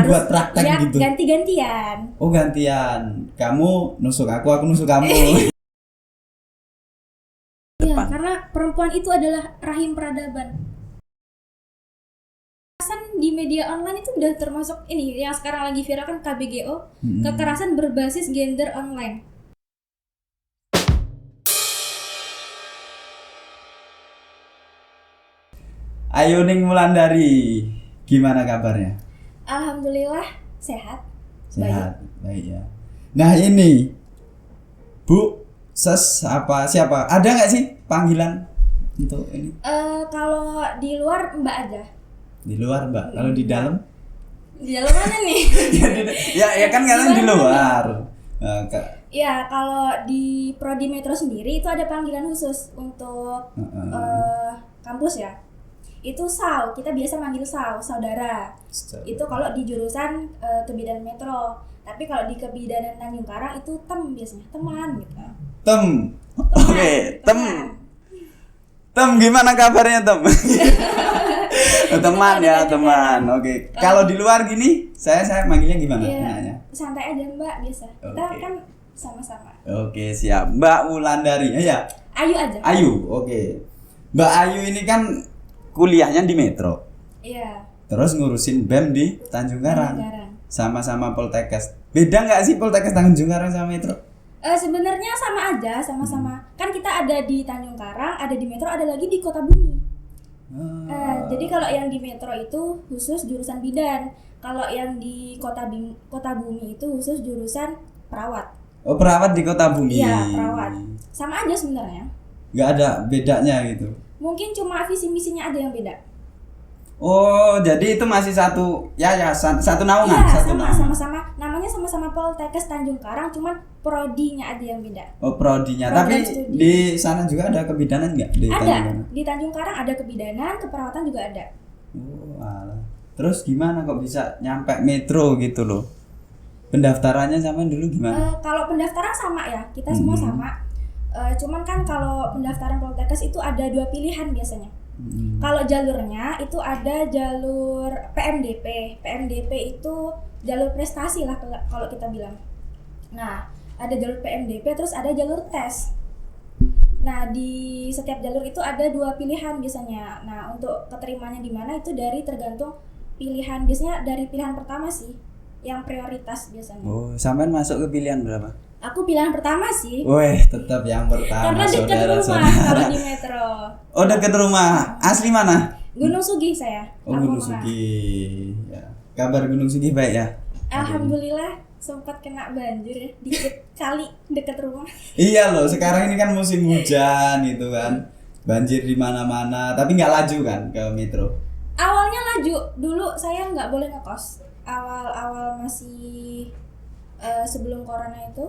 buat praktek ya, gitu. ganti-gantian. Oh, gantian. Kamu nusuk aku nusuk kamu. Iya, karena perempuan itu adalah rahim peradaban. Kekerasan di media online itu udah termasuk ini yang sekarang lagi viral kan KBGO, kekerasan berbasis gender online. Ayu Ning Wulandari, gimana kabarnya? Alhamdulillah sehat. Sehat, baik ya. Nah ini, Bu, siapa? Ada nggak sih panggilan untuk ini? Kalau di luar Mbak aja. Di luar Mbak, kalau di dalam? Di dalam mana nih? ya kan kalian di luar. Ya kalau di Prodi Metro sendiri itu ada panggilan khusus untuk kampus ya. Itu SAW, kita biasa manggil SAW, saudara. Itu kalau di jurusan kebidanan Metro. Tapi kalau di kebidanan Tanjung Karang itu biasanya teman gitu. Oke, gimana kabarnya Tem? Teman ya, teman. Oke. Kalau di luar gini, saya manggilnya gimana? Iya, santai aja Mbak biasa. Kita kan sama-sama. Oke, siap. Mbak Wulandari. Ya. Ayu aja. Ayu, oke. Mbak Ayu ini kan kuliahnya di Metro. Iya. Terus ngurusin BEM di Tanjung Karang. Sama-sama Poltekkes. Beda nggak sih Poltekkes Tanjung Karang sama Metro? Sebenarnya sama aja, sama-sama. Kan kita ada di Tanjung Karang, ada di Metro, ada lagi di Kota Bumi. Jadi kalau yang di Metro itu khusus jurusan bidan. Kalau yang di Kota Bumi itu khusus jurusan perawat. Oh, perawat di Kota Bumi. Iya, perawat. Sama aja sebenarnya. Nggak ada bedanya gitu. Mungkin cuma visi misinya ada yang beda. Oh, jadi itu masih satu yayasan, satu naungan, iya, satu naungan. sama-sama. Namanya sama-sama Poltekkes Tanjung Karang, cuman prodinya aja yang beda. Oh, prodinya. Tapi studi. Di sana juga ada kebidanan nggak? Di Tanjung Karang ada kebidanan, keperawatan juga ada. Oh, alah. Terus gimana kok bisa nyampe Metro gitu loh? Pendaftarannya sama dulu gimana? Kalau pendaftaran sama ya, kita semua sama. Cuman kan kalau pendaftaran Poltekkes itu ada 2 pilihan biasanya. Kalau jalurnya itu ada jalur PMDP. PMDP itu jalur prestasi lah kalau kita bilang. Nah, ada jalur PMDP terus ada jalur tes. Nah, di setiap jalur itu ada 2 pilihan biasanya. Nah, untuk keterimanya di mana itu tergantung pilihan. Biasanya dari pilihan pertama sih yang prioritas biasanya. Oh, sampean masuk ke pilihan berapa? Aku pilihan pertama sih. Weh, tetap yang pertama. Karena dekat rumah kalau di Metro. Oh, dekat rumah. Asli mana? Gunung Sugih saya. Oh, Gunung Sugih. Ya. Kabar Gunung Sugih baik ya? Alhamdulillah, sempat kena banjir ya, dikit kali dekat rumah. Iya loh, sekarang ini kan musim hujan gitu kan. Banjir di mana-mana, tapi nggak laju kan ke Metro. Awalnya laju, dulu saya nggak boleh ngekos. Awal-awal masih sebelum corona itu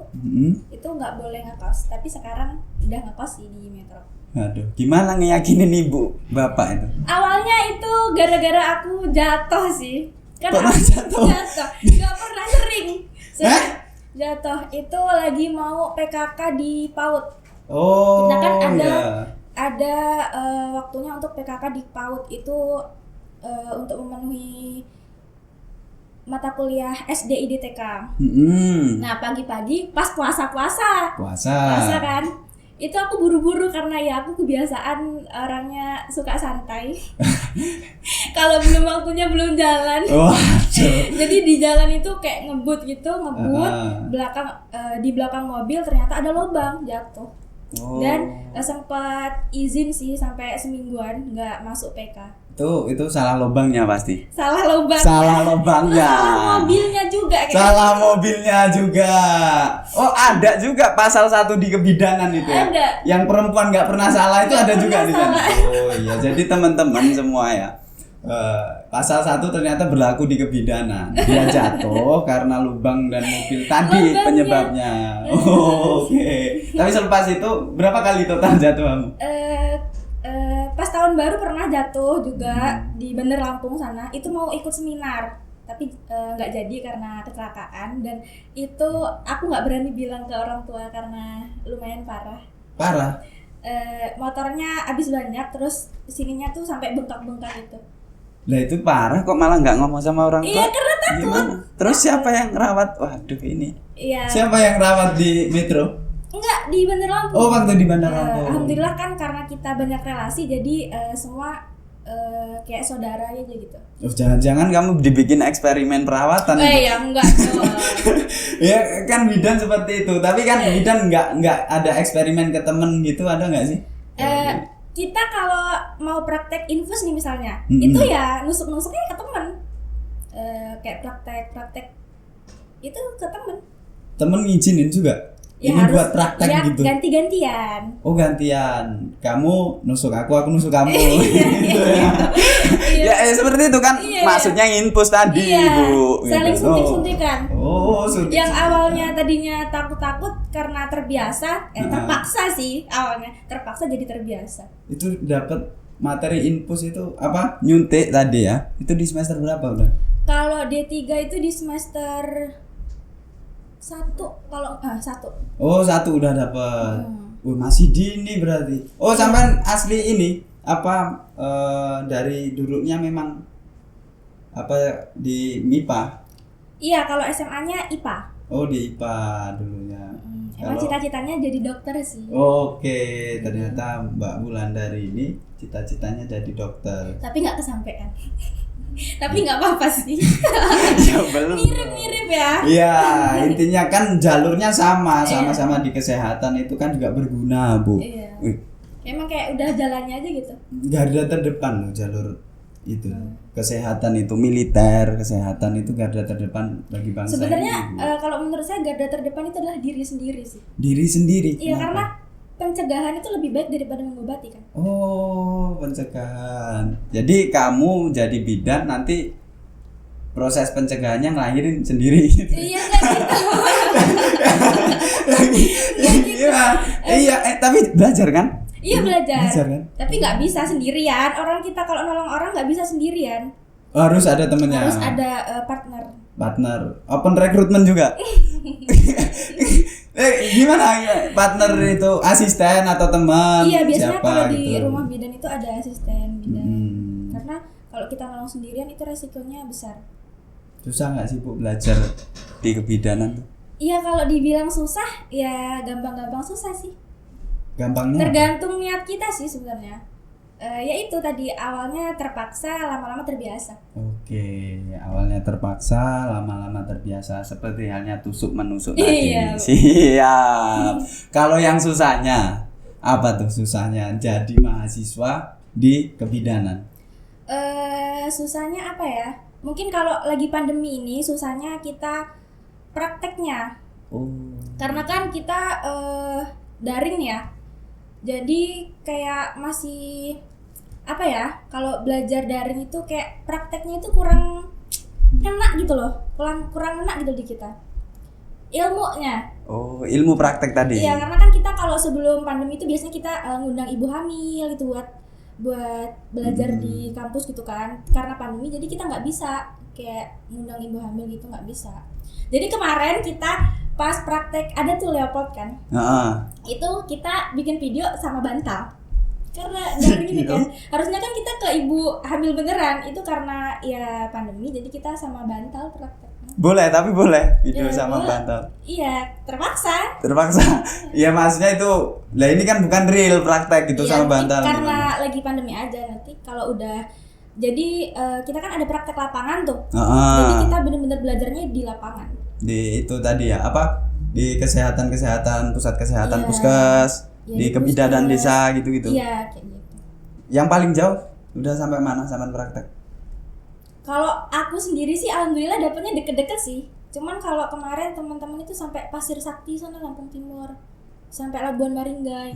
nggak boleh ngekos, tapi sekarang udah ngekos sih di Metro. Aduh, gimana ngeyakinin ibu bapak itu? Awalnya itu gara-gara aku jatuh sih. Pernah jatuh? Nggak pernah sering. Jatuh itu lagi mau PKK di PAUD. Oh, kita kan ada ada waktunya untuk PKK di PAUD itu untuk memenuhi mata kuliah SD IDTK. Nah, pagi-pagi pas puasa kan, itu aku buru-buru karena ya aku kebiasaan orangnya suka santai. Kalau belum waktunya belum jalan. Jadi di jalan itu kayak ngebut di belakang mobil ternyata ada lubang, jatuh. Dan sempat izin sih sampai semingguan nggak masuk PK. Itu salah lubangnya pasti. Salah lubangnya. Salah mobilnya juga. Salah mobilnya juga. Oh, ada juga pasal 1 di kebidanan itu ya. Ada. Yang perempuan nggak pernah salah itu ada juga di sana. Oh iya, jadi teman-teman semua ya. Pasal 1 ternyata berlaku di kebidanan. Dia jatuh karena lubang dan mobil tadi penyebabnya. Oke. Tapi selepas itu berapa kali total jatuh kamu? Pas tahun baru pernah jatuh juga di Bandar Lampung sana. Itu mau ikut seminar, tapi nggak jadi karena kecelakaan. Dan itu aku nggak berani bilang ke orang tua karena lumayan parah. Parah? Motornya habis banyak, terus sininya tuh sampai bengkak-bengkak gitu. Lah itu parah kok malah nggak ngomong sama orang tua. Iya, karena takut. Gimana? Terus siapa yang rawat? Waduh ini. Iya. Siapa yang rawat di Metro? Enggak, di Bandar Lampung. Oh, waktu di Bandar Lampung. Alhamdulillah kan karena kita banyak relasi jadi semua kayak saudara aja gitu. Oh, jangan-jangan kamu dibikin eksperimen perawatan. Ya enggak dong. Ya kan bidan seperti itu. Tapi kan bidan nggak ada eksperimen ke temen gitu, ada nggak sih? Kita kalau mau praktek infus nih misalnya, itu ya nusuk-nusuknya ke temen. Kayak praktek itu ke temen. Temen ngizinin juga? Ya ini harus, buat praktek ya, gitu? ganti-gantian. Oh gantian, kamu nusuk aku nusuk kamu. Iya. Ya seperti itu kan, Iya. maksudnya infus tadi Bu. Saling Gitu. suntik-suntikan. Oh suntik. Yang awalnya tadinya takut-takut karena terbiasa, terpaksa sih awalnya, terpaksa jadi terbiasa. Itu dapat materi infus itu apa? Nyuntik tadi ya? Itu di semester berapa udah? Kalau D3 itu di semester 1 kalau 1. Oh 1 udah dapat. Masih dini berarti. Oh sampean asli ini apa dari dulunya memang apa di MIPA? Iya, kalau SMA-nya IPA. Oh di IPA dulunya. Emang cita-citanya jadi dokter sih. Oke, ternyata Mbak Wulandari ini cita-citanya jadi dokter. Tapi nggak kesampaian. Tapi nggak apa-apa sih. Ya belum. Mirip-mirip ya. Iya, intinya kan jalurnya sama-sama di kesehatan itu kan juga berguna, Bu. Iya. Emang kayak udah jalannya aja gitu. Garda terdepan loh jalur itu. Kesehatan itu militer, kesehatan itu garda terdepan bagi bangsa. Sebenarnya kalau menurut saya garda terdepan itu adalah diri sendiri sih. Diri sendiri. Iya, kenapa? karena pencegahan itu lebih baik daripada mengobati kan. Oh, pencegahan. Jadi kamu jadi bidan nanti proses pencegahannya ngelahirin sendiri. Iya kan gitu. Iya, tapi belajar kan? Iya belajar kan? Tapi nggak bisa sendirian. Orang kita kalau nolong orang nggak bisa sendirian. Harus ada temennya. Harus ada partner. Open recruitment juga. Gimana partner itu asisten atau teman? Iya biasanya siapa, kalau di gitu? rumah bidan itu ada asisten bidan. Karena kalau kita nolong sendirian itu resikonya besar. Susah nggak sih Bu belajar di kebidanan? Iya kalau dibilang susah ya gampang-gampang susah sih. Gampangnya? Tergantung niat kita sih sebenarnya. Ya itu tadi awalnya terpaksa, lama-lama terbiasa. Oke, awalnya terpaksa, lama-lama terbiasa seperti halnya tusuk menusuk Iya. tadi. Siap. Kalau yang susahnya apa tuh susahnya jadi mahasiswa di kebidanan? Susahnya apa ya? Mungkin kalau lagi pandemi ini susahnya kita prakteknya. Oh. Karena kan kita daring ya. Jadi kayak masih apa ya? Kalau belajar daring itu kayak prakteknya itu kurang kena gitu loh. Kurang kena gitu di kita. Ilmunya. Oh, ilmu praktek tadi. Iya, karena kan kita kalau sebelum pandemi itu biasanya kita ngundang ibu hamil gitu buat belajar di kampus gitu kan. Karena pandemi jadi kita nggak bisa kayak ngundang ibu hamil gitu, nggak bisa. Jadi kemarin kita pas praktek ada tuh Leopold kan. Itu kita bikin video sama bantal. Karena dari gini kan. Harusnya kan kita ke ibu hamil beneran. Itu karena ya pandemi jadi kita sama bantal praktek. Boleh, tapi boleh video Ya, sama boleh. bantal. Iya, terpaksa. Iya maksudnya itu. Lah ini kan bukan real praktek gitu Iya, sama bantal. karena lagi pandemi aja. Nanti kalau udah jadi kita kan ada praktek lapangan tuh. Jadi kita bener-bener belajarnya di lapangan. Di itu tadi ya apa di kesehatan pusat kesehatan Iya. puskes Ya, di di kebidanan puskes. desa gitu Iya kayak gitu. yang paling jauh udah sampai mana sama praktek? Kalau aku sendiri sih alhamdulillah dapetnya deket-deket sih. Cuman kalau kemarin teman-teman itu sampai Pasir Sakti sana Lampung Timur, sampai Labuan Maringgai.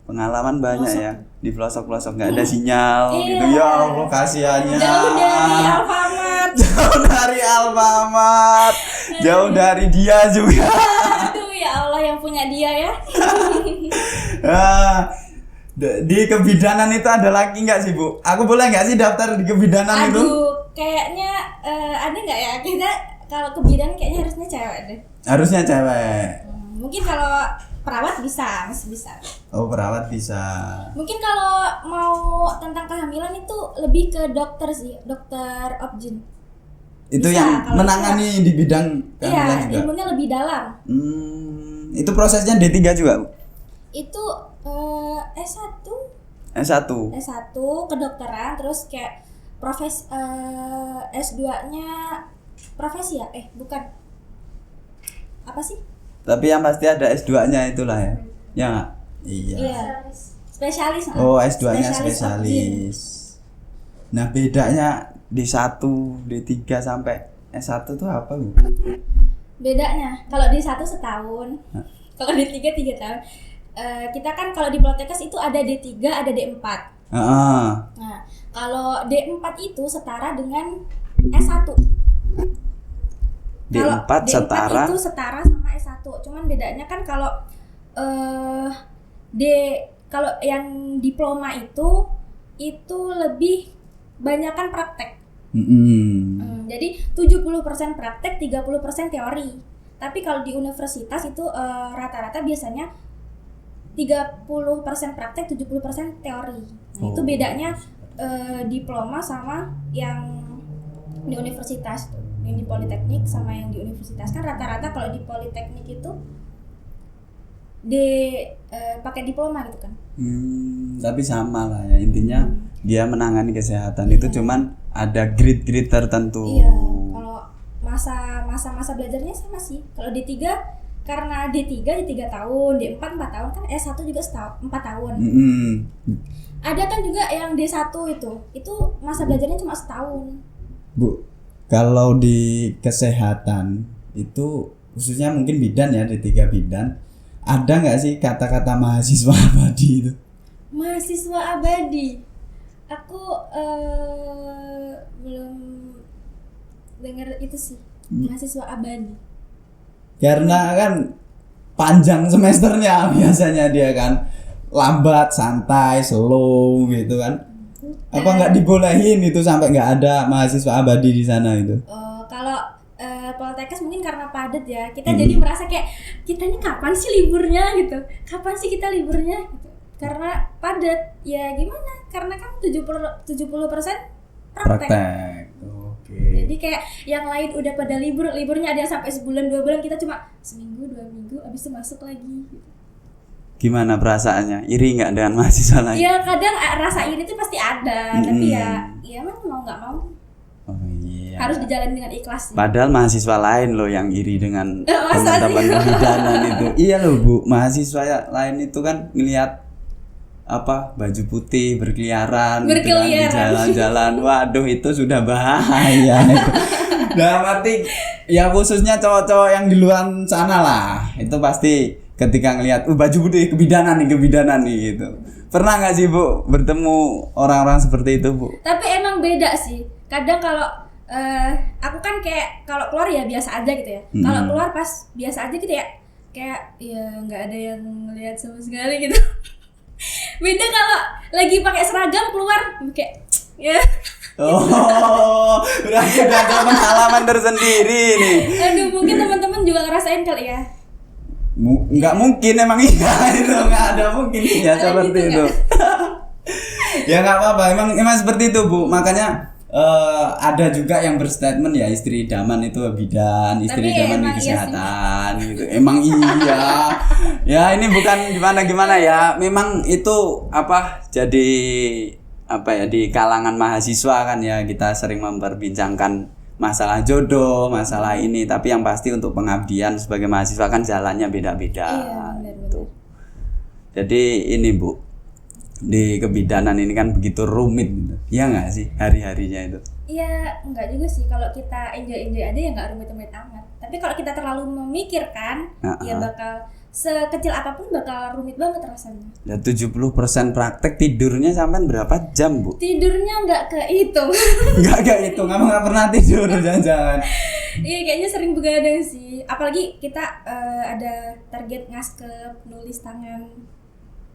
Pengalaman banyak Pelosok. ya di pelosok-pelosok nggak ada sinyal Iya. gitu ya Allah kasihannya. Jauh dari Alfamart. Jauh dari Alfamart, jauh dari dia juga. Aduh ya Allah yang punya dia ya. Di kebidanan itu ada lagi nggak sih Bu? Aku boleh nggak sih daftar di kebidanan itu? Aduh, kayaknya ada nggak ya? Kita kalau kebidanan kayaknya harusnya cewek deh. Harusnya cewek. Mungkin kalau perawat bisa, masih bisa. Oh, perawat bisa. Mungkin kalau mau tentang kehamilan itu lebih ke dokter sih, dokter obgyn. Itu Bisa, yang kalau menangani di bidang kehamilan Iya, juga. ilmunya lebih dalam. Itu prosesnya D3 juga, Bu? Itu S1 S1. S1 kedokteran, terus kayak S2-nya profesi ya? Bukan. Apa sih? Tapi yang pasti ada S2-nya itulah ya. Ya nggak? Iya. Iya. Spesialis. Oh, S2-nya obgyn. spesialis. Nah, bedanya D1, D3 sampai S1 tuh apa, Bu? Bedanya, kalau D1 setahun, kalau D3 3 tahun. Kita kan kalau di Poltekkes itu ada D3, ada D4. Heeh. Nah, kalau D4 itu setara dengan S1. Kalau D4 setara itu setara sama S1. Cuman bedanya kan kalau kalau yang diploma itu lebih banyakan praktek. Jadi 70% praktek, 30% teori. Tapi kalau di universitas itu rata-rata biasanya 30% praktek, 70% teori. Nah, itu bedanya diploma sama yang di universitas tuh. Yang di politeknik sama yang di universitas. Kan rata-rata kalau di politeknik itu pakai diploma gitu kan. Tapi sama lah ya, intinya dia menangani kesehatan itu cuman ada grade-grade tertentu. Iya, kalau masa belajarnya sama sih. Kalau D3 karena D3 tahun, D4 4 tahun, kan S1 juga 4 tahun. Ada kan juga yang D1 itu masa belajarnya cuma setahun. Bu, kalau di kesehatan itu khususnya mungkin bidan ya, D3 bidan, ada nggak sih kata-kata mahasiswa abadi itu? Mahasiswa abadi, aku belum dengar itu sih, mahasiswa abadi. Karena kan panjang semesternya biasanya dia kan, lambat, santai, slow gitu kan. Apa nggak dibolehin itu sampai nggak ada mahasiswa abadi di sana itu? Kalau Poltekkes mungkin karena padat ya, kita jadi merasa kayak kita ini kapan sih liburnya gitu, kapan sih kita liburnya gitu. Karena padat, ya gimana? Karena kan 70% praktek. Oke. Jadi kayak yang lain udah pada liburnya ada yang sampai sebulan 2 bulan, kita cuma seminggu 2 minggu abis itu masuk lagi gitu. Gimana perasaannya? Iri nggak dengan mahasiswa lain? Ya kadang rasa iri itu pasti ada, tapi ya mau nggak mau. Oh iya. Harus dijalani dengan ikhlas. Padahal mahasiswa lain loh yang iri dengan teman-teman kebidanan itu. Iya loh Bu, mahasiswa lain itu kan ngelihat baju putih berkeliaran gitu kan, di jalan-jalan. Waduh, itu sudah bahaya itu. Dalam arti ya khususnya cowok-cowok yang di luar sana lah, itu pasti ketika ngelihat baju putih kebidanan nih gitu. Pernah nggak sih Bu bertemu orang-orang seperti itu, Bu? Tapi emang beda sih. Kadang kalau aku kan kayak kalau keluar ya biasa aja gitu ya. Kalau keluar pas biasa aja gitu ya, kayak ya nggak ada yang ngelihat sama sekali gitu. Beda kalau lagi pakai seragam keluar kayak ya. Oh, berarti udah ada pengalaman tersendiri nih. Aduh, mungkin teman-teman juga ngerasain kali ya. Nggak mungkin, emang iya itu nggak ada mungkin ya seperti gitu itu. Ya nggak apa-apa, emang seperti itu Bu. Makanya ada juga yang berstatement ya istri idaman itu bidan, istri idaman di kesehatan gitu. Emang iya. Ya ini bukan gimana ya. Memang itu jadi di kalangan mahasiswa kan ya, kita sering memperbincangkan masalah jodoh, masalah ini, tapi yang pasti untuk pengabdian sebagai mahasiswa kan jalannya beda-beda. Iya, benar. Jadi ini Bu, di kebidanan ini kan begitu rumit gitu. Iya nggak sih hari-harinya itu? Iya, enggak juga sih. Kalau kita enjoy aja ya nggak rumit-rumit amat. Tapi kalau kita terlalu memikirkan, ya bakal sekecil apapun bakal rumit banget rasanya. Ya 70% praktek, tidurnya sampai berapa jam Bu? Tidurnya nggak kehitung. Nggak kehitung, kamu nggak pernah tidur jangan-jangan. Iya, kayaknya sering begadang sih. Apalagi kita ada target ngaskep, nulis tangan.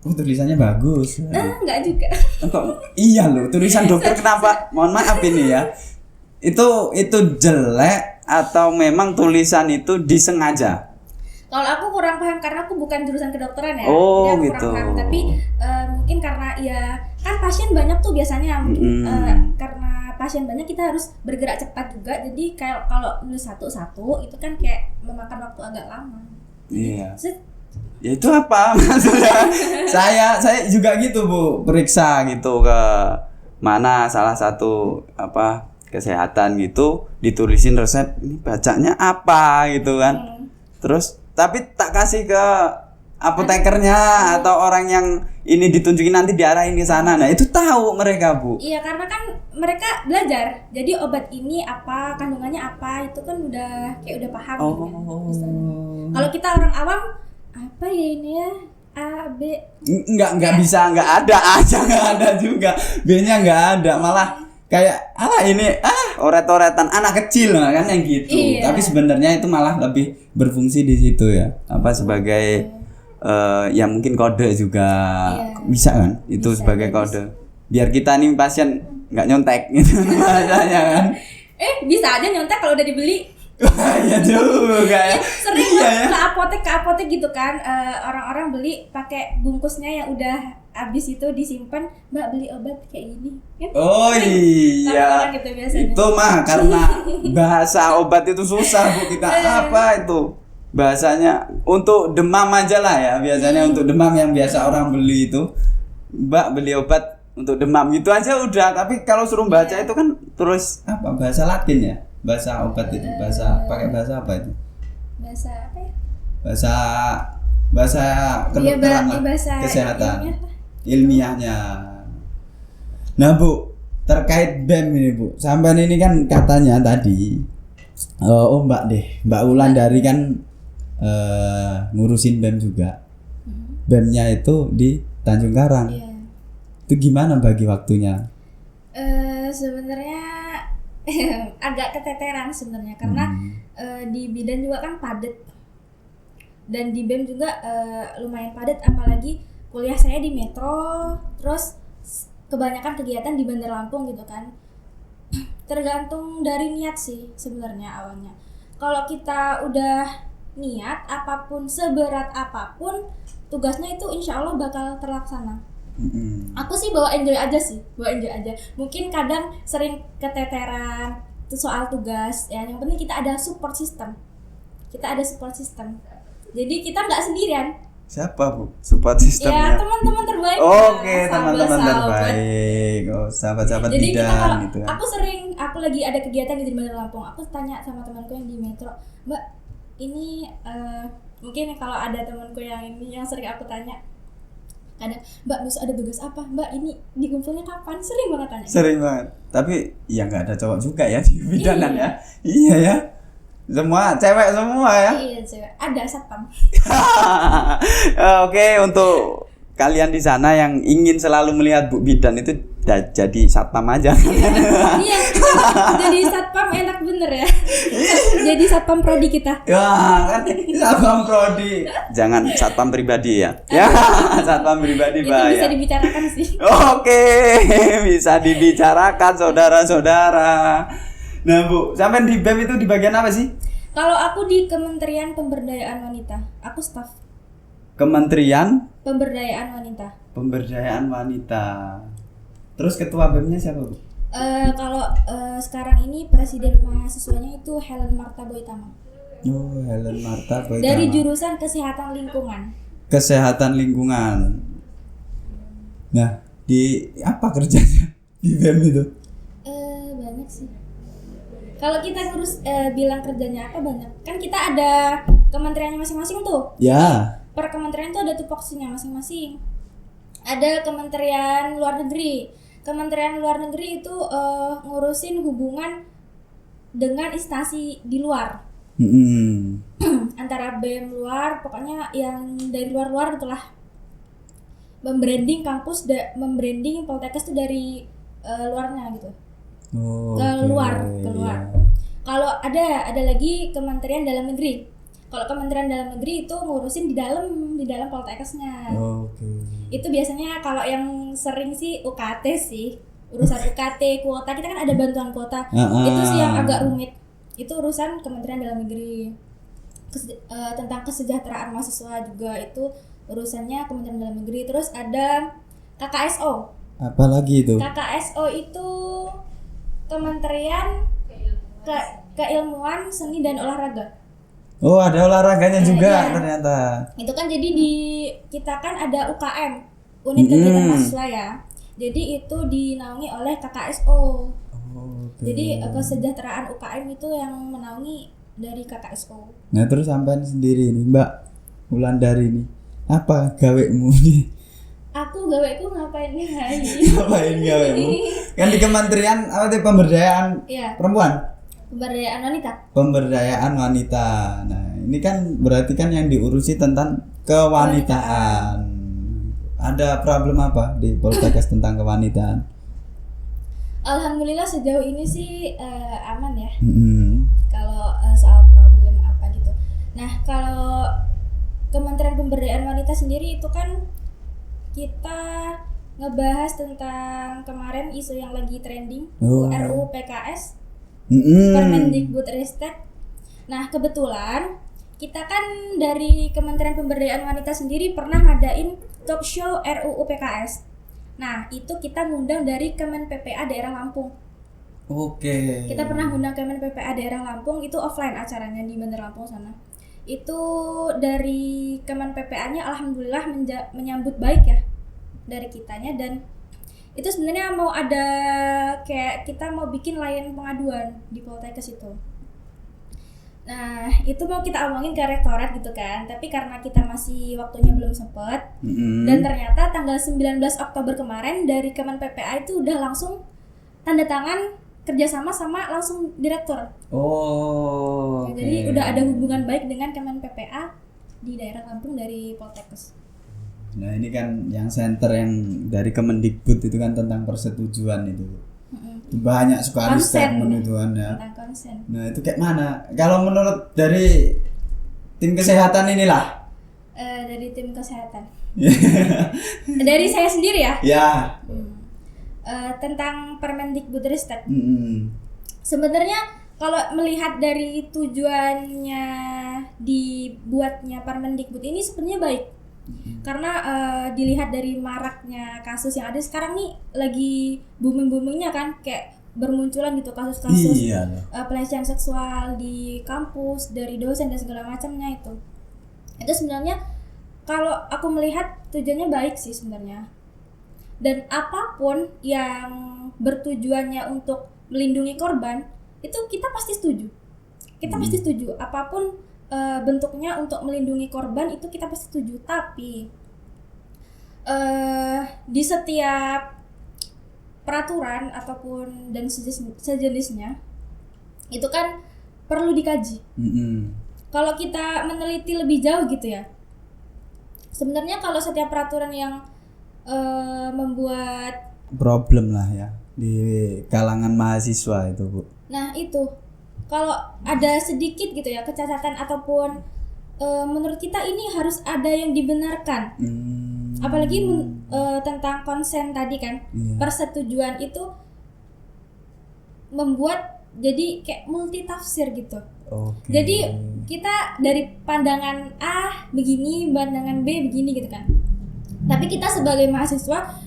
Oh, tulisannya bagus. Enggak juga. Kok iya loh, tulisan dokter kenapa? Mohon maaf ini ya. Itu jelek atau memang tulisan itu disengaja? Kalau aku kurang paham karena aku bukan jurusan kedokteran ya. Oh, jadi aku gitu. kurang paham. Tapi mungkin karena ya kan pasien banyak tuh biasanya. Mungkin karena pasien banyak kita harus bergerak cepat juga. Jadi kalau nulis satu-satu itu kan kayak memakan waktu agak lama. Iya. Ya itu apa maksudnya? saya juga gitu Bu, periksa gitu ke mana salah satu apa kesehatan gitu, ditulisin resep, ini bacanya apa gitu kan. Terus tapi tak kasih ke apotekernya atau orang yang ini ditunjukin nanti diarahin ke sana. Nah, itu tahu mereka, Bu. Iya, karena kan mereka belajar. Jadi obat ini apa, kandungannya apa, itu kan udah kayak udah paham gitu kan. Kalau kita orang awam, apa ya ini ya? A, B. Enggak bisa, enggak ada aja, enggak ada juga. B-nya enggak ada, malah kayak ini oret-oretan anak kecil lah kan yang gitu. Iya. Tapi sebenarnya itu malah lebih berfungsi di situ ya. Apa sebagai ya mungkin kode juga. Iya. Bisa kan? Itu Bisa, sebagai bagus. kode. Biar kita nih pasien enggak nyontek gitu bahasanya kan. Bisa aja nyontek kalau udah dibeli. Ya juga ya. Sering Iya, ya. ke apotek gitu kan, orang-orang beli pakai bungkusnya yang udah habis itu disimpan, Mbak beli obat kayak gini kan? Oh iya. Orang-orang gitu biasanya. Itu mah karena bahasa obat itu susah Bu, kita apa itu bahasanya untuk demam aja lah ya, biasanya untuk demam yang biasa orang beli itu, Mbak beli obat untuk demam gitu aja udah. Tapi kalau suruh baca itu kan terus apa bahasa Latin ya, bahasa obat itu, bahasa pakai bahasa apa itu, Bahasa apa ya? bahasa kedokteran lah, bahasa kesehatan ilmiah ilmiahnya. Nah Bu, terkait BEM ini Bu, sampean ini kan katanya tadi Mbak Wulandari kan ngurusin BEM juga. BEM-nya itu di Tanjung Karang. Iya. Itu gimana bagi waktunya? Sebenarnya agak keteteran sebenarnya karena di bidan juga kan padat dan di BEM juga lumayan padat, apalagi kuliah saya di Metro, terus kebanyakan kegiatan di Bandar Lampung gitu kan. Tergantung dari niat sih sebenarnya awalnya. Kalau kita udah niat apapun, seberat apapun tugasnya itu insya Allah bakal terlaksana. Aku sih bawa enjoy aja. Mungkin kadang sering keteteran soal tugas ya, yang penting kita ada support system. Jadi kita nggak sendirian. Siapa Bu support sistemnya? Ya teman-teman terbaik. Oke, ya, teman-teman sahabat-sahabat. terbaik. Oh, sahabat-sahabat Jadi kita bidan kalau gitu kan. aku lagi ada kegiatan di Bandar Lampung, aku tanya sama temanku yang di Metro, Mbak, ini mungkin kalau ada temanku yang ini yang sering aku tanya, kadang, Mbak besok ada tugas apa? Mbak ini dikumpulnya kapan? Sering banget tanya. Sering banget. Tapi ya nggak ada cowok juga ya di bidanan ya. Iya ya. Semua cewek semua ya. Iya cewek. Ada satpam. Oke, untuk kalian di sana yang ingin selalu melihat Bu Bidan itu jadi satpam aja. Iya, jadi satpam enak bener ya. Jadi satpam prodi kita. Ya kan satpam prodi. Jangan satpam pribadi ya. Ya, satpam pribadi Itu bahaya. bisa dibicarakan sih. Oke, bisa dibicarakan saudara-saudara. Nah Bu, sampai di BEM itu di bagian apa sih? Kalau aku di Kementerian Pemberdayaan Wanita, aku staf Kementerian Pemberdayaan Wanita. Pemberdayaan Wanita. Terus ketua BEM-nya siapa Bu? Kalau sekarang ini presiden mahasiswanya itu Helen Marta Boitama. Oh, Helen Marta Boitama. Dari jurusan Kesehatan Lingkungan. Kesehatan Lingkungan. Nah, di apa kerjanya di BEM itu? Banyak sih. Kalau kita ngurus bilang kerjanya apa banyak. Kan kita ada kementeriannya masing-masing tuh. Ya. Per kementerian tuh ada tupoksinya masing-masing. Ada Kementerian Luar Negeri. Kementerian Luar Negeri itu ngurusin hubungan dengan instansi di luar. Antara BEM luar, pokoknya yang dari luar-luar itulah. Membranding kampus, membranding Poltekkes itu dari luarnya gitu. Keluar. Iya. Kalau ada lagi Kementerian Dalam Negeri. Kalau Kementerian Dalam Negeri itu ngurusin di dalam Poltekkesnya. Itu biasanya kalau yang sering sih UKT sih, urusan UKT kuota, kita kan ada bantuan kuota. Itu sih yang agak rumit. Itu urusan Kementerian Dalam Negeri. tentang kesejahteraan mahasiswa juga itu urusannya Kementerian Dalam Negeri. Terus ada KKSO. Apalagi itu? KKSO itu Kementerian Keilmuan, Seni dan Olahraga. Oh, ada olahraganya juga Iya. ternyata. Itu kan jadi di kita kan ada UKM, unit kegiatan mahasiswa ya. Jadi itu dinaungi oleh KKSO. Oke. Jadi kesejahteraan UKM itu yang menaungi dari KKSO. Nah, terus sampean sendiri nih, Mbak Wulandari nih. Apa gawekmu nih? Aku gaweku ngapain nih? Ngapain gawekmu? Kan di Kementerian apa tuh pemberdayaan Iya, perempuan? pemberdayaan wanita. Pemberdayaan wanita. Nah, ini kan berarti kan yang diurusi tentang kewanitaan. Ada problem apa di Poltekkes tentang kewanitaan? Alhamdulillah sejauh ini sih aman ya. Mm-mm. Kalau soal problem apa gitu. Nah, kalau Kementerian Pemberdayaan Wanita sendiri itu kan kita ngebahas tentang kemarin isu yang lagi trending, Oh. RUU PKS, Mm-mm. Permendikbudristek. Nah, kebetulan kita kan dari Kementerian Pemberdayaan Wanita sendiri pernah ngadain talk show RUU PKS. Nah, itu kita ngundang dari Kemen PPA daerah Lampung. Oke. Kita pernah ngundang Kemen PPA daerah Lampung, itu offline acaranya di Bandar Lampung sana. Itu dari Kemen PPA-nya alhamdulillah menyambut baik ya dari kitanya, dan itu sebenarnya mau ada kayak kita mau bikin layanan pengaduan di Poltekkes itu. Nah, itu mau kita omongin ke rektorat gitu kan, tapi karena kita masih waktunya belum sempet. Mm-mm. Dan ternyata tanggal 19 Oktober kemarin dari Kemen PPA itu udah langsung tanda tangan kerjasama sama langsung direktur. Oh. Ya, jadi udah ada hubungan baik dengan Kemen PPA di daerah Lampung dari Poltekkes. Nah, ini kan yang center yang dari Kemendikbud itu kan tentang persetujuan itu. Banyak sekali Konsen. statement itu kan ya. Tentang konsen. Nah, itu kayak mana? Kalau menurut dari tim kesehatan inilah. Dari tim kesehatan. Dari saya sendiri ya. Ya. Tentang Permendikbudristek. Mm-mm. Sebenarnya kalau melihat dari tujuannya dibuatnya Permendikbud ini sebenarnya baik. Karena dilihat dari maraknya kasus yang ada sekarang nih, lagi booming-boomingnya kan, kayak bermunculan gitu kasus-kasus Iya. pelecehan seksual di kampus dari dosen dan segala macamnya itu sebenarnya kalau aku melihat tujuannya baik sih sebenarnya, dan apapun yang bertujuannya untuk melindungi korban itu kita pasti setuju. Pasti setuju apapun bentuknya untuk melindungi korban itu kita pasti setuju. Tapi di setiap peraturan ataupun dan sejenisnya itu kan perlu dikaji. Kalau kita meneliti lebih jauh gitu ya, sebenarnya kalau setiap peraturan yang membuat problem lah ya di kalangan mahasiswa itu, Bu. Nah itu kalau ada sedikit gitu ya kecacatan ataupun menurut kita ini harus ada yang dibenarkan. Apalagi tentang konsen tadi kan, persetujuan itu membuat jadi kayak multi tafsir gitu. Okay. Jadi kita dari pandangan A begini, pandangan B begini gitu kan. Tapi kita sebagai mahasiswa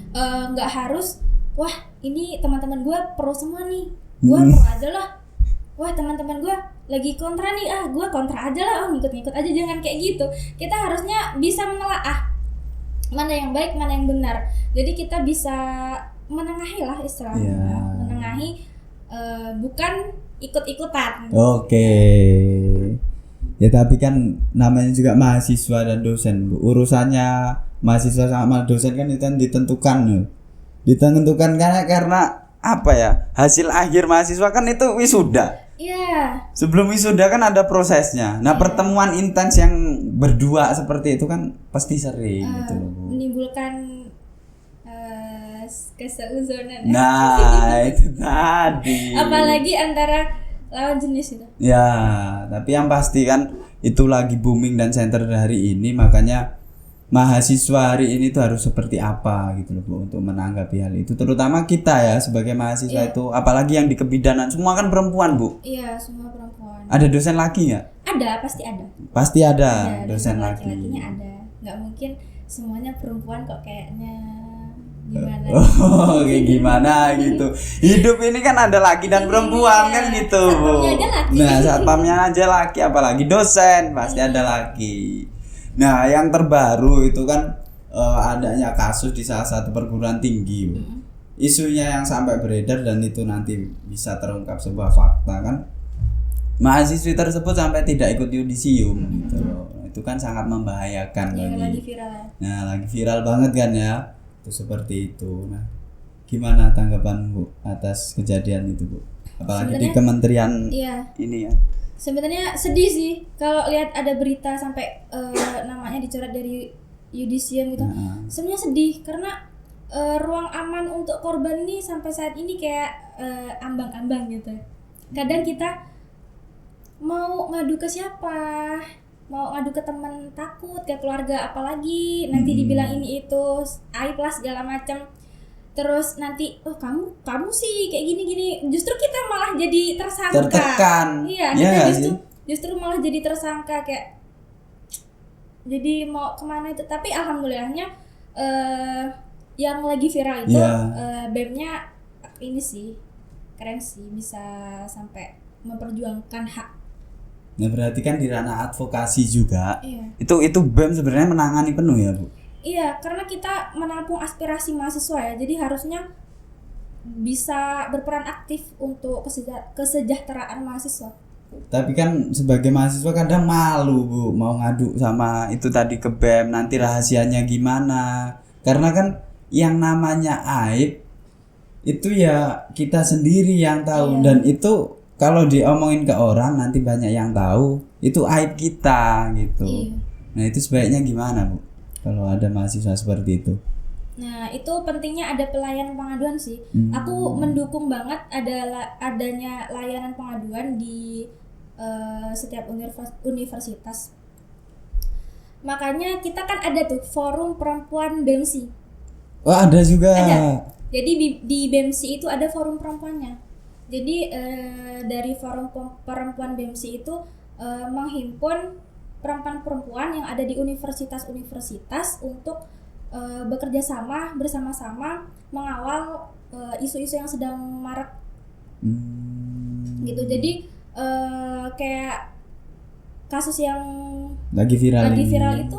nggak harus, wah ini teman-teman gue pro semua nih, gue pro aja lah. Wah teman-teman gue lagi kontra nih, gue kontra aja lah, ngikut-ngikut aja, jangan kayak gitu. Kita harusnya bisa menelaah mana yang baik, mana yang benar. Jadi kita bisa menengahi lah istilahnya, menengahi, bukan ikut-ikutan. Oke. Ya tapi kan namanya juga mahasiswa dan dosen, Bu. Urusannya mahasiswa sama dosen kan itu kan ditentukan karena apa ya, hasil akhir mahasiswa kan itu wisuda. Iya. Sebelum wisuda kan ada prosesnya. Nah, pertemuan intens yang berdua seperti itu kan pasti sering gitu loh, Bu. Menimbulkan keseuzonan. Nah, itu tadi. Apalagi antara lawan jenis itu. Ya, tapi yang pasti kan itu lagi booming dan center hari ini, makanya mahasiswa hari ini tuh harus seperti apa gitu loh, Bu, untuk menanggapi hal itu, terutama kita ya sebagai mahasiswa itu, apalagi yang di kebidanan semua kan perempuan, Bu. Iya, semua perempuan. Ada dosen laki nggak? Pasti ada dosen laki. laki-lakinya ada. Nggak mungkin semuanya perempuan kok kayaknya gimana. Oh, kayak gimana gitu. Hidup ini kan ada laki dan perempuan kan gitu. Satpamnya aja laki. Nah, satpamnya aja laki, apalagi dosen pasti ada laki. Nah, yang terbaru itu kan adanya kasus di salah satu perguruan tinggi. Isunya yang sampai beredar dan itu nanti bisa terungkap sebuah fakta kan. Mahasiswi tersebut sampai tidak ikut yudisium gitu loh. Itu kan sangat membahayakan Yang bagi. lagi viral ya. Nah, lagi viral banget kan ya. Itu seperti itu. Nah, gimana tanggapan Bu atas kejadian itu Bu? Apalagi di Sebenarnya, kementerian Iya. ini ya. Sebenarnya sedih sih kalau lihat ada berita sampai namanya dicoret dari yudisium gitu. Sebenarnya sedih karena ruang aman untuk korban ini sampai saat ini kayak ambang-ambang gitu. Kadang kita mau ngadu ke siapa, mau ngadu ke teman takut, ke keluarga, apalagi nanti dibilang ini itu aib lah segala macam. Terus nanti kamu sih kayak gini-gini, justru kita malah jadi tersangka. Tertekan. Iya, Ya, kita justru malah jadi tersangka kayak jadi mau kemana itu. Tapi alhamdulillahnya yang lagi viral itu BEM-nya ini sih keren sih, bisa sampai memperjuangkan hak. Nah, berarti kan di ranah advokasi juga. Iya. Itu BEM sebenarnya menangani penuh ya, Bu? Iya, karena kita menampung aspirasi mahasiswa ya, jadi harusnya bisa berperan aktif untuk kesejahteraan mahasiswa. Tapi kan sebagai mahasiswa kadang malu Bu mau ngadu sama itu tadi ke BEM, nanti rahasianya gimana. Karena kan yang namanya aib itu ya kita sendiri yang tahu. Dan itu kalau diomongin ke orang nanti banyak yang tahu, itu aib kita gitu. Nah, itu sebaiknya gimana Bu kalau ada mahasiswa seperti itu? Nah, itu pentingnya ada pelayanan pengaduan sih. Aku mendukung banget adanya layanan pengaduan di setiap universitas. Makanya kita kan ada tuh forum perempuan BEMSI. Oh, ada juga. Ada. Jadi di BEMSI itu ada forum perempuannya. Jadi dari forum perempuan BEMSI itu menghimpun perempuan-perempuan yang ada di universitas-universitas untuk bekerja sama bersama-sama mengawal isu-isu yang sedang marak gitu. Jadi kayak kasus yang lagi viral itu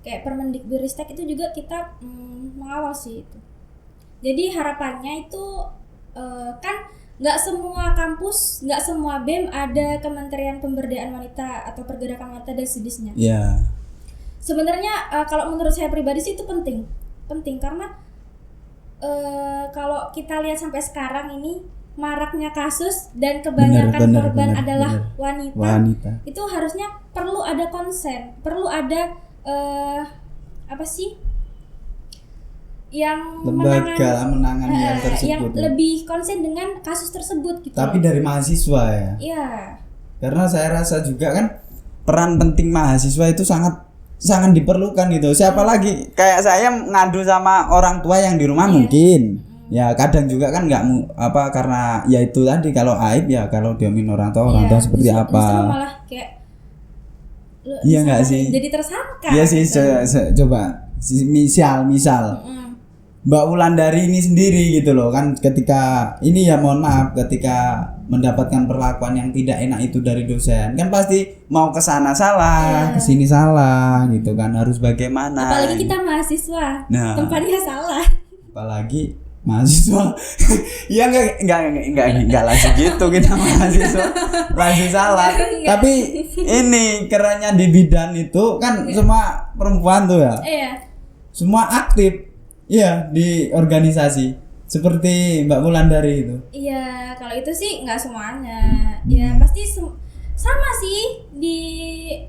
kayak Permendikbudristek itu juga kita mengawal sih itu. Jadi harapannya itu kan nggak semua kampus, nggak semua BEM ada Kementerian Pemberdayaan Wanita atau Pergerakan Wanita dan sejenisnya. Iya. Sebenarnya kalau menurut saya pribadi sih itu penting karena kalau kita lihat sampai sekarang ini maraknya kasus dan kebanyakan korban adalah wanita. Itu harusnya perlu ada konsen, perlu ada yang menangani hal tersebut. Yang lebih konsen dengan kasus tersebut gitu. Tapi dari mahasiswa ya. Iya. Karena saya rasa juga kan peran penting mahasiswa itu sangat diperlukan gitu. Siapa lagi kayak saya ngadu sama orang tua yang di rumah mungkin. Ya kadang juga kan karena ya itu tadi kalau aib ya kalau diomongin orang tua seperti apa. Justru malah kayak iya nggak sih? Jadi tersangka. Iya sih coba misal Mbak Wulandari ini sendiri gitu loh kan ketika ini ya mohon maaf ketika mendapatkan perlakuan yang tidak enak itu dari dosen kan pasti mau ke sana salah, ke sini salah gitu kan harus bagaimana. Apalagi kita mahasiswa. Tempatnya salah. Apalagi mahasiswa. Ya enggak langsung gitu kita mahasiswa. Langsung salah. Tapi ini kerennya di bidan itu kan semua perempuan tuh ya. Iya. Semua aktif. Iya, di organisasi seperti Mbak Wulandari itu. Iya, kalau itu sih nggak semuanya. Ya pasti sama sih di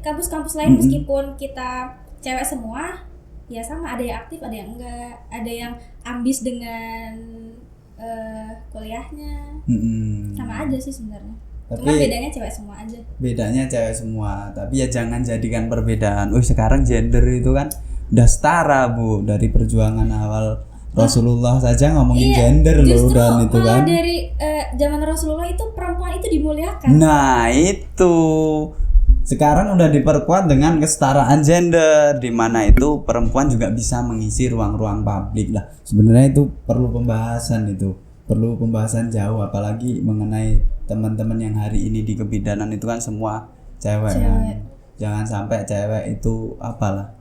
kampus-kampus lain meskipun kita cewek semua, ya sama ada yang aktif, ada yang enggak, ada yang ambis dengan kuliahnya. Sama aja sih sebenarnya. Cuma bedanya cewek semua aja. Bedanya cewek semua, tapi ya jangan jadikan perbedaan. Sekarang gender itu kan udah setara Bu, dari perjuangan awal Rasulullah saja ngomongin gender loh dan itu kan. Dari zaman Rasulullah itu perempuan itu dimuliakan. Nah, itu sekarang udah diperkuat dengan kesetaraan gender, di mana itu perempuan juga bisa mengisi ruang-ruang publik lah. Sebenarnya itu perlu pembahasan jauh, apalagi mengenai teman-teman yang hari ini di kebidanan itu kan semua cewek. Kan. Jangan sampai cewek itu apalah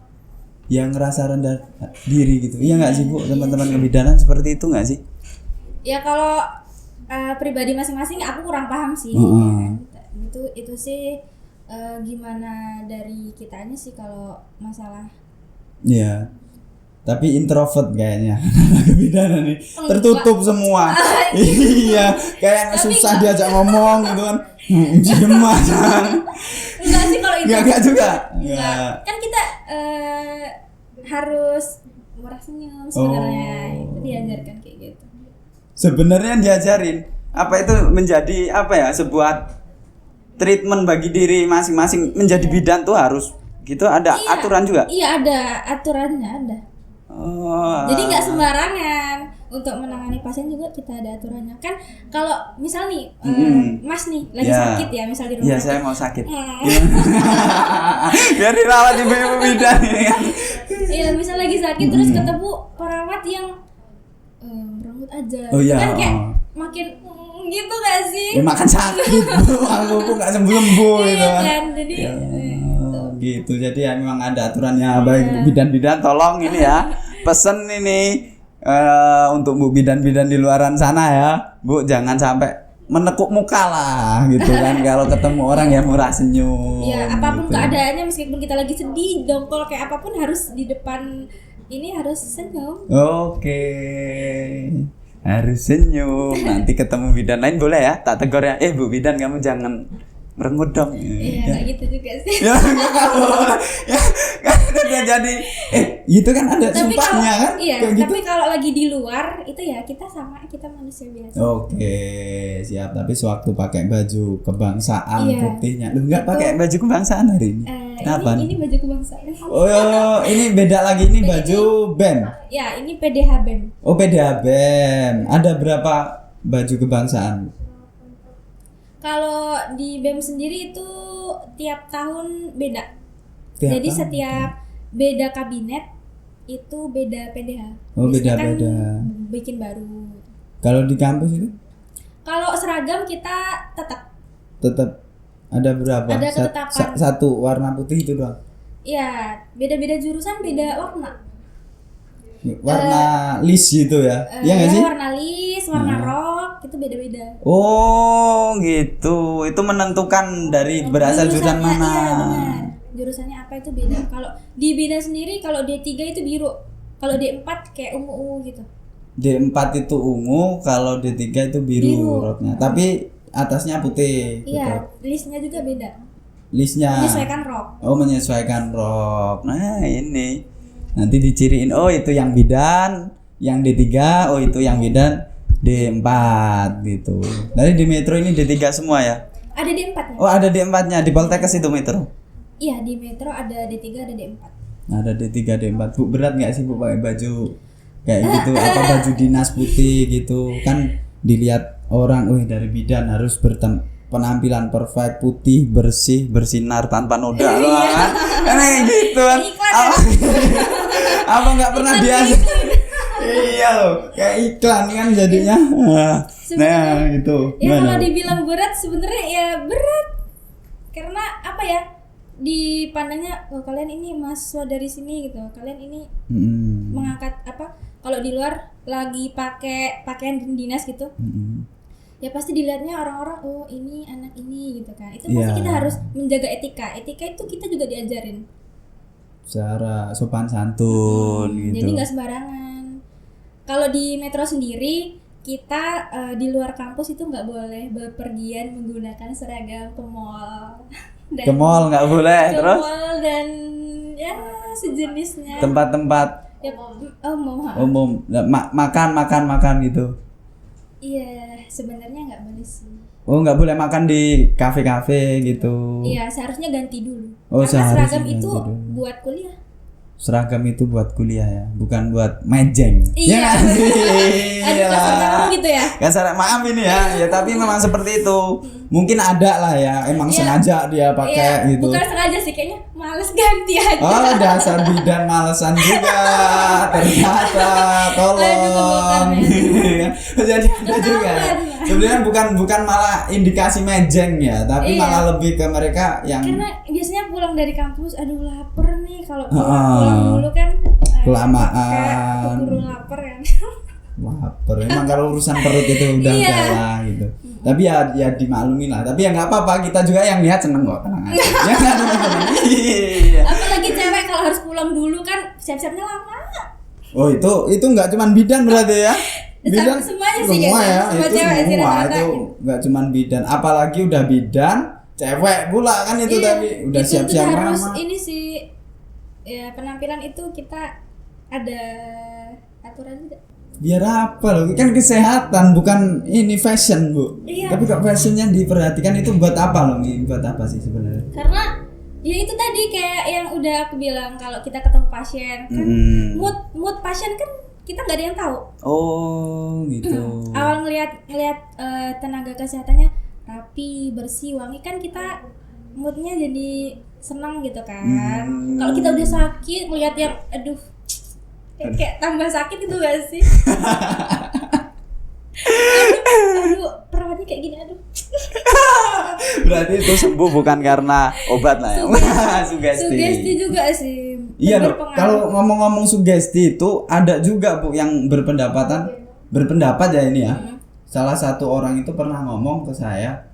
yang ngerasa rendah diri gitu. Iya nggak sih Bu, teman-teman kebidanan seperti itu nggak sih? Ya kalau pribadi masing-masing aku kurang paham sih. Itu sih gimana dari kitanya sih kalau masalah. Iya. Tapi introvert kayaknya kebidanan nih. Tertutup semua. Iya, kayak susah diajak ngomong gitu kan. Diem aja. Enggak sih kalau itu. Enggak juga. Enggak. Kan kita harus murah senyum sebenarnya. Itu diajarkan kayak gitu. Sebenarnya diajarin apa itu menjadi apa ya, sebuah treatment bagi diri masing-masing menjadi bidan tuh harus gitu, ada aturan juga. Iya, ada aturannya, ada. Jadi nggak sembarangan untuk menangani pasien juga kita ada aturannya kan. Kalau misal nih Mas nih lagi sakit ya, misal di rumah. Iya, saya mau sakit. Biar dirawat ibu-ibu bidan ini kan. Iya, misal lagi sakit terus ketemu perawat yang merenggut aja. Kan kayak makin gitu gak sih? Ya, makan sakit Bu, aku kok gak sembuh-sembuh gitu kan. Jadi gitu. Jadi ya memang ada aturannya. Baik bidan-bidan tolong ini ya. Pesen ini untuk Bu bidan-bidan di luaran sana ya. Bu jangan sampai menekuk muka lah gitu kan. Kalau ketemu orang ya murah senyum. Ya apapun gitu. Keadaannya, meskipun kita lagi sedih, dongkol kayak apapun harus di depan ini harus senyum. Oke. Harus senyum. Nanti ketemu bidan lain boleh ya, tak tegur ya. Bu bidan kamu jangan merenggut dong. Iya, ya. gitu juga sih. Ya enggak boleh. Ya kan udah jadi itu kan ada sumpahnya kan. Iya, kayak tapi gitu. kalau lagi di luar itu ya kita sama, kita manusia biasa. Oke, siap. Tapi sewaktu pakai baju kebangsaan putihnya. Lu enggak Itu, pakai baju kebangsaan hari ini? Kenapa? Ini baju kebangsaan. Oh, ini beda lagi, ini baju BEM. Ya, ini PDH BEM. Oh, PDH BEM. Ada berapa baju kebangsaan? Kalau di BEM sendiri itu tiap tahun beda. Jadi tahun. setiap beda kabinet itu beda PDH. Oh, biasanya beda-beda. Kan bikin baru. Kalau di kampus itu? Kalau seragam kita tetap ada berapa? Ada ketetapan. Satu warna putih itu doang. Iya, beda-beda jurusan beda warna. Warna list gitu ya? Iya nggak sih? Warna list, warna rok itu beda-beda. Oh gitu, itu menentukan dari berasal jurusan mana? Iya benar. Jurusannya apa itu beda. Kalau di bina sendiri, kalau D3 itu biru, kalau D4 kayak ungu-ungu gitu. D4 itu ungu, kalau D3 itu biru roknya. Tapi atasnya putih. Iya, listnya juga beda. Listnya menyesuaikan rok. Oh, menyesuaikan rok. Nah, ini nanti diciriin, oh itu yang bidan, yang D3, oh itu yang bidan D4 gitu. Dari di metro ini D3 semua ya? Ada D4-nya. Oh, ada D4-nya di Poltekkes itu metro. Iya, di metro ada D3, ada D4. Ada D3, D4. Bu, berat enggak sih Bu pakai baju kayak gitu, apa baju dinas putih gitu? Kan dilihat orang, dari bidan harus penampilan perfect, putih, bersih, bersinar tanpa noda kan. Kan kayak gitu kan. Apa enggak pernah biasa? Iya loh, kayak iklan kan jadinya. Nah, gitu. Ya kalau dibilang berat sebenarnya ya berat. Karena apa ya? Dipandangnya kalian ini mahasiswa dari sini gitu. Kalian ini mengangkat apa? Kalau di luar lagi pakai pakaian dinas gitu. Ya pasti dilihatnya orang-orang, oh ini anak ini gitu kan. Itu pasti kita harus menjaga etika. Etika itu kita juga diajarin. Secara sopan santun gitu. Jadi nggak sembarangan. Kalau di metro sendiri kita di luar kampus itu nggak boleh bepergian menggunakan seragam ke mall. Ke mall nggak boleh, terus? Ke mall dan ya sejenisnya. Tempat-tempat ya, umum. Makan gitu. Iya, sebenarnya nggak boleh sih. Oh, nggak boleh makan di kafe-kafe gitu. Iya, seharusnya ganti dulu. Oh, karena seragam itu dulu. buat kuliah. seragam itu buat kuliah ya, bukan buat mejeng. Iya. Ya nggak sih? Aduh, kasarnya kamu gitu ya. Kasar, maaf ini ya tapi memang seperti itu. Mungkin ada lah ya, emang Iya. sengaja dia pakai gitu. Bukan sengaja sih, kayaknya males ganti aja. Oh, dasar bidan malesan juga ternyata, Aduh, tolong. Jadi ada juga. Sebenarnya bukan malah indikasi mejeng ya, tapi Iya. malah lebih ke mereka yang Karena biasanya pulang dari kampus, aduh lapar nih, kalau pulang dulu kan kelamaan. kayak keburu lapar kan. lapar. Emang kalau urusan perut itu udah Iya. enggak lah gitu. Tapi ya dimaklumin lah. Tapi ya nggak apa-apa, kita juga yang lihat seneng kok, tenang aja. Ya kan teman-teman. Iya. Apalagi cewek kalau harus pulang dulu kan siap-siapnya lama. Oh itu nggak cuman bidan berarti ya? Bidan Semuanya sih semua kayaknya. ya, Semua itu cewek sih semua rata-rata itu gitu. nggak cuman bidan, apalagi udah bidan, cewek pula kan itu Iya, tadi udah itu siap-siap tuh harus lama. ini sih ya, penampilan itu kita ada aturan juga. Biar apa loh? Kan kesehatan bukan ini fashion, Bu. Iya. Tapi kok fashionnya diperhatikan itu buat apa loh? Buat apa sih sebenarnya? Karena ya itu tadi kayak yang udah aku bilang, kalau kita ketemu pasien kan mood pasien kan kita nggak ada yang tahu. Oh gitu. Awal ngelihat tenaga kesehatannya rapi, bersih, wangi, kan kita moodnya jadi senang gitu kan. Kalau kita udah sakit ngelihat yang aduh kayak tambah sakit itu gak sih? aduh perawatnya kayak gini, aduh. Berarti itu sembuh bukan karena obat lah ya. Sugesti juga sih. Iya loh. Berpengaruh. Kalau ngomong-ngomong sugesti itu ada juga Bu yang berpendapat ya ini ya. Salah satu orang itu pernah ngomong ke saya,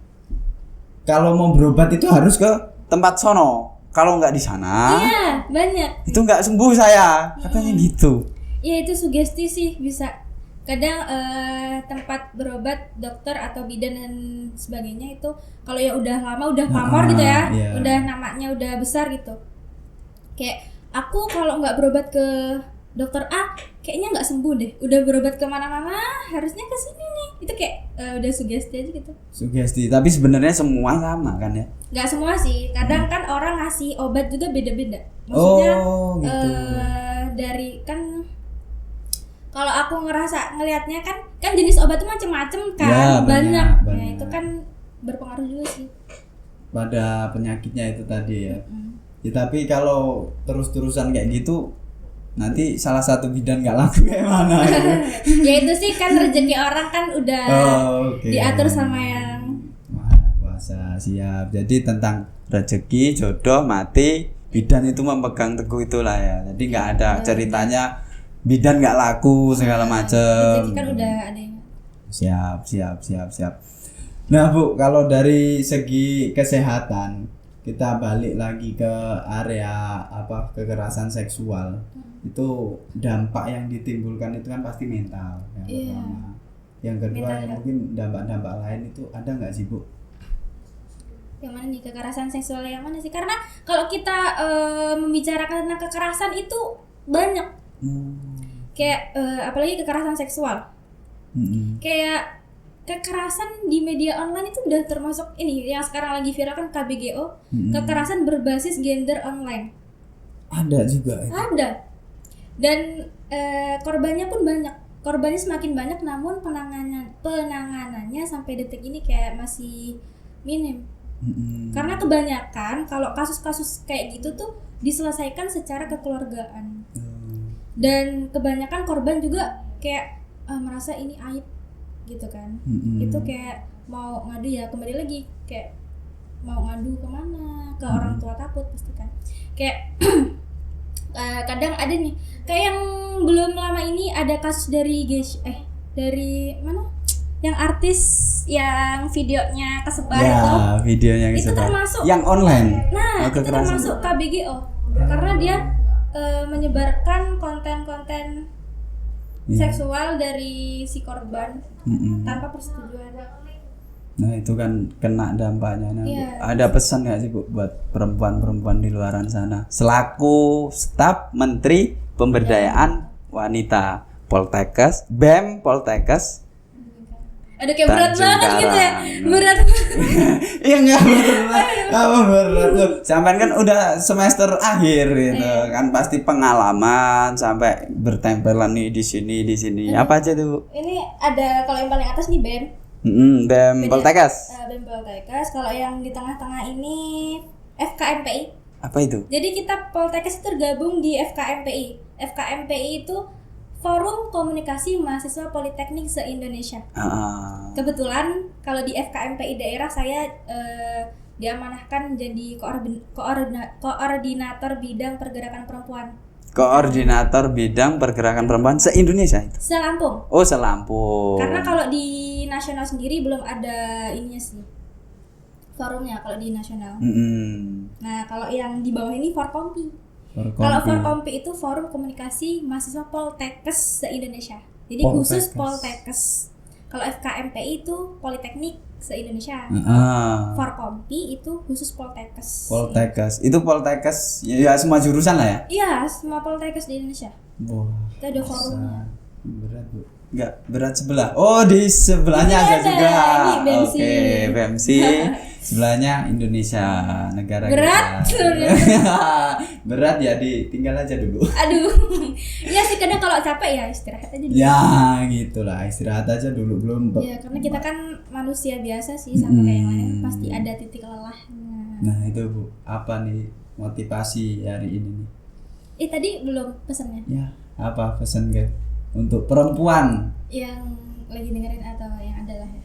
kalau mau berobat itu harus ke tempat sono. Kalau nggak di sana, Iya, banyak. itu nggak sembuh saya. Katanya gitu. Ya itu sugesti sih bisa. Kadang tempat berobat, dokter atau bidan dan sebagainya itu kalau ya udah lama, udah pamor gitu ya, iya. udah namanya udah besar gitu. Kayak aku kalau nggak berobat ke dokter A, kayaknya nggak sembuh deh. Udah berobat kemana-mana, harusnya ke sini nih. Itu kayak udah sugesti aja gitu. Sugesti, tapi sebenarnya semua sama kan ya? Nggak semua sih. Kadang kan orang ngasih obat juga beda-beda. Maksudnya gitu. dari kan. Kalau aku ngelihatnya kan jenis obat itu macam-macam kan, Ya, banyak. banyak. Ya itu kan berpengaruh juga sih. Pada penyakitnya itu tadi ya. Ya tapi kalau terus-terusan kayak gitu, nanti salah satu bidan nggak laku kayak mana? Ya itu sih kan rezeki orang kan udah Oke. diatur sama yang Maha Kuasa, siap. Jadi tentang rezeki, jodoh, mati, bidan itu memegang teguh itulah ya. Jadi nggak ada ceritanya bidan nggak laku segala macem. rezeki kan udah ada yang Siap. Nah Bu, kalau dari segi kesehatan, kita balik lagi ke area kekerasan seksual. Itu dampak yang ditimbulkan itu kan pasti mental yang pertama. Yang kedua Mental health. mungkin dampak-dampak lain itu ada nggak sih Bu? yang mana nih, kekerasan seksual yang mana sih? Karena kalau kita membicarakan tentang kekerasan itu banyak. Kayak apalagi kekerasan seksual. Kayak kekerasan di media online itu udah termasuk ini yang sekarang lagi viral kan, KBGO, kekerasan berbasis gender online. Ada juga itu. Ada. Dan korbannya pun banyak. Korbannya semakin banyak, namun penanganannya sampai detik ini kayak masih minim. Karena kebanyakan kalau kasus-kasus kayak gitu tuh diselesaikan secara kekeluargaan. Dan kebanyakan korban juga kayak merasa ini aib gitu kan. Itu kayak mau ngadu, ya kembali lagi kayak mau ngadu kemana, ke orang tua takut pasti kan. Kayak kadang ada nih kayak yang belum lama ini ada kasus dari dari mana yang artis yang videonya kesebar itu. Videonya Itu kesebar. termasuk Yang online. Nah, itu kekerasan. termasuk KBGO karena dia menyebarkan konten-konten seksual dari si korban tanpa persetujuan. Nah itu kan kena dampaknya. Nah, Iya. Bu, ada pesan nggak sih Bu buat perempuan-perempuan di luaran sana selaku staf Menteri Pemberdayaan Wanita Poltekkes, BEM Poltekkes? Ada kayak berat Tanjung banget gitu ya. Karang. Berat. Iya nggak berat, apa berat tuh. Sampai kan udah semester akhir gitu kan pasti pengalaman sampai bertempelan nih di sini di sini. Apa aja tuh? Ini ada kalau yang paling atas nih BEM. BEM Poltekkes. BEM Poltekkes. Kalau yang di tengah-tengah ini FKMPI. Apa itu? Jadi kita Poltekkes itu tergabung di FKMPI. FKMPI itu Forum Komunikasi Mahasiswa Politeknik se-Indonesia. Kebetulan kalau di FKMPI daerah saya diamanahkan menjadi koordinator bidang pergerakan perempuan. Koordinator bidang pergerakan perempuan se-Indonesia itu. Se-Lampung. Oh, se-Lampung. Karena kalau di nasional sendiri belum ada ininya sih. Forumnya kalau di nasional. Nah, kalau yang di bawah ini Forkompi. Kalau Forkompi itu Forum Komunikasi Mahasiswa Poltekkes se-Indonesia. Jadi khusus Poltekkes. Kalau FKMPI itu Politeknik se-Indonesia. Forkompi itu khusus Poltekkes. Poltekkes. Itu Poltekkes ya semua jurusan lah ya? Iya, semua Poltekkes di Indonesia. Itu ada forumnya. Berat, Bu. Enggak, berat sebelah. Oh, di sebelahnya ada juga. Oke, BEMC. Sebelahnya Indonesia, negara berat. Berat ya, ditinggal aja dulu. Aduh. Iya sih, kadang kalau capek ya istirahat aja dulu. Ya, gitulah, istirahat aja dulu belum. Ya, karena kita kan manusia biasa sih sama kayak yang lain, pasti ada titik lelahnya. Nah, itu Bu, apa nih motivasi hari ini nih? Tadi belum pesannya. Ya, apa pesan guys? Untuk perempuan yang lagi dengerin atau yang adalah ya.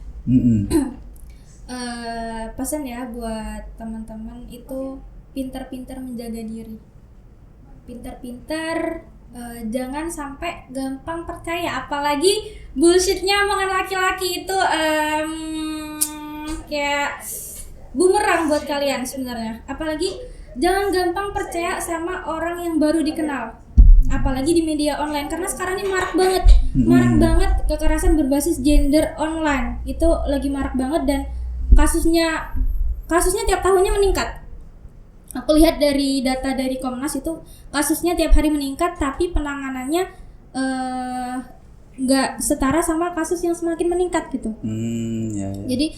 Pesan ya buat teman-teman itu pintar-pintar menjaga diri, pintar-pintar jangan sampai gampang percaya, apalagi bullshitnya omongan laki-laki itu kayak bumerang buat kalian sebenarnya. Apalagi jangan gampang percaya sama orang yang baru dikenal, apalagi di media online, karena sekarang ini marak banget kekerasan berbasis gender online itu lagi marak banget, dan kasusnya tiap tahunnya meningkat. Aku lihat dari data dari Komnas itu kasusnya tiap hari meningkat, tapi penanganannya nggak setara sama kasus yang semakin meningkat gitu. Ya. Jadi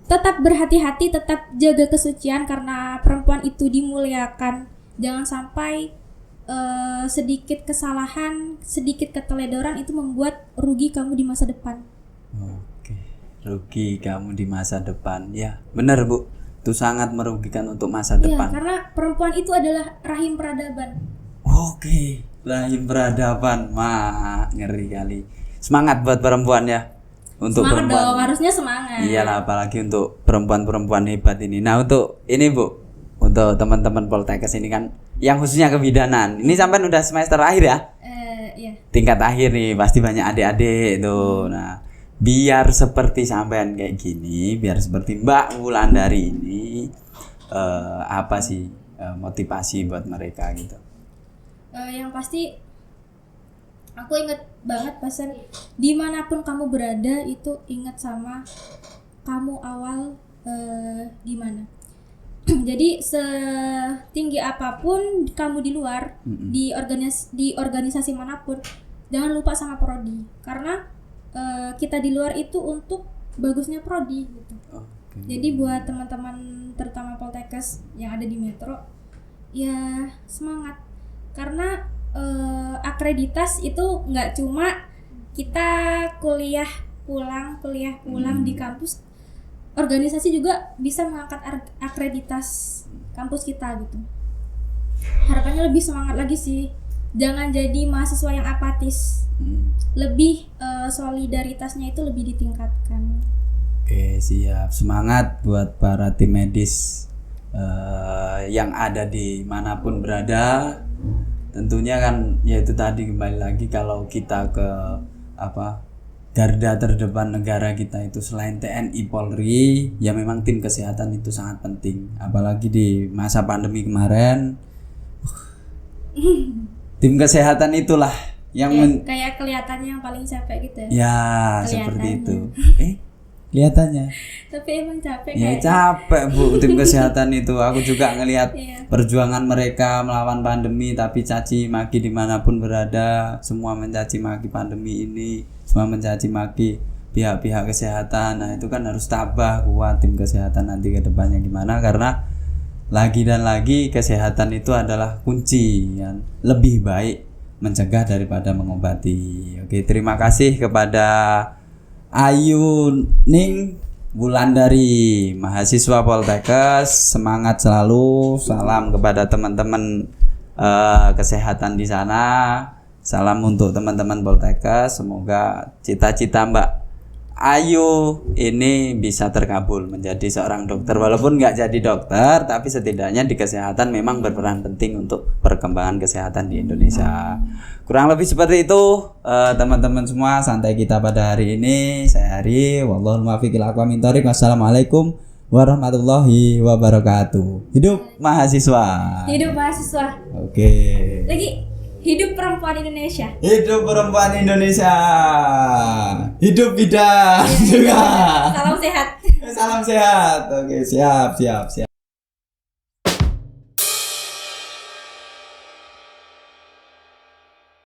tetap berhati-hati, tetap jaga kesucian karena perempuan itu dimuliakan. Jangan sampai sedikit kesalahan, sedikit keteledoran itu membuat rugi kamu di masa depan. Oke, rugi kamu di masa depan. Ya, benar Bu. Itu sangat merugikan untuk masa depan. Ya, karena perempuan itu adalah rahim peradaban. Oke, rahim peradaban. Ngeri kali. Semangat buat perempuan ya. Untuk semangat perempuan. Dong, harusnya semangat. Iyalah, apalagi untuk perempuan-perempuan hebat ini. Nah, untuk ini Bu, untuk teman-teman Poltekkes ini kan yang khususnya kebidanan. Ini sampai udah semester akhir ya? Iya. Tingkat akhir nih, pasti banyak adik-adik tuh. Nah, biar seperti sampean kayak gini, biar seperti Mbak Wulandari ini, apa sih motivasi buat mereka gitu? Yang pasti aku inget banget pesan, dimanapun kamu berada itu ingat sama kamu awal di mana. Jadi setinggi apapun kamu di luar, di organisasi manapun, jangan lupa sama prodi, karena kita di luar itu untuk bagusnya prodi gitu. Jadi buat teman-teman terutama Poltekkes yang ada di Metro, ya semangat, karena akreditas itu nggak cuma kita kuliah pulang di kampus, organisasi juga bisa mengangkat akreditas kampus kita gitu. Harapannya lebih semangat lagi sih, jangan jadi mahasiswa yang apatis, lebih solidaritasnya itu lebih ditingkatkan. Oke, siap. Semangat buat para tim medis yang ada di manapun berada. Tentunya kan ya itu tadi, kembali lagi kalau kita ke garda terdepan negara kita itu selain TNI Polri, ya memang tim kesehatan itu sangat penting. Apalagi di masa pandemi kemarin, tim kesehatan itulah yang kayak kelihatannya yang paling capek gitu ya. Ya, seperti itu. Kelihatannya. Tapi emang capek ya kayaknya. Capek Bu, tim kesehatan itu. Aku juga ngelihat perjuangan mereka melawan pandemi, tapi caci maki dimanapun berada, semua mencaci maki pandemi ini, semua mencaci maki pihak-pihak kesehatan. Nah itu kan harus tabah kuat tim kesehatan nanti ke depannya gimana, karena lagi dan lagi kesehatan itu adalah kunci yang lebih baik mencegah daripada mengobati. Oke, terima kasih kepada Ayu Ning Wulandari, mahasiswa Poltekkes. Semangat selalu, salam kepada teman-teman kesehatan di sana. Salam untuk teman-teman Poltekkes, semoga cita-cita Mbak Ayu ini bisa terkabul menjadi seorang dokter, walaupun nggak jadi dokter, tapi setidaknya di kesehatan memang berperan penting untuk perkembangan kesehatan di Indonesia. Kurang lebih seperti itu, teman-teman semua, santai kita pada hari ini. Saya Hari, wallahul muwaffiq ila aqwamit thoriq. Wassalamualaikum warahmatullahi wabarakatuh. Hidup mahasiswa. Hidup mahasiswa. Oke. Lagi hidup perempuan Indonesia. Hidup perempuan Indonesia. Hidup bidan juga. Salam sehat. Salam sehat. Oke, siap.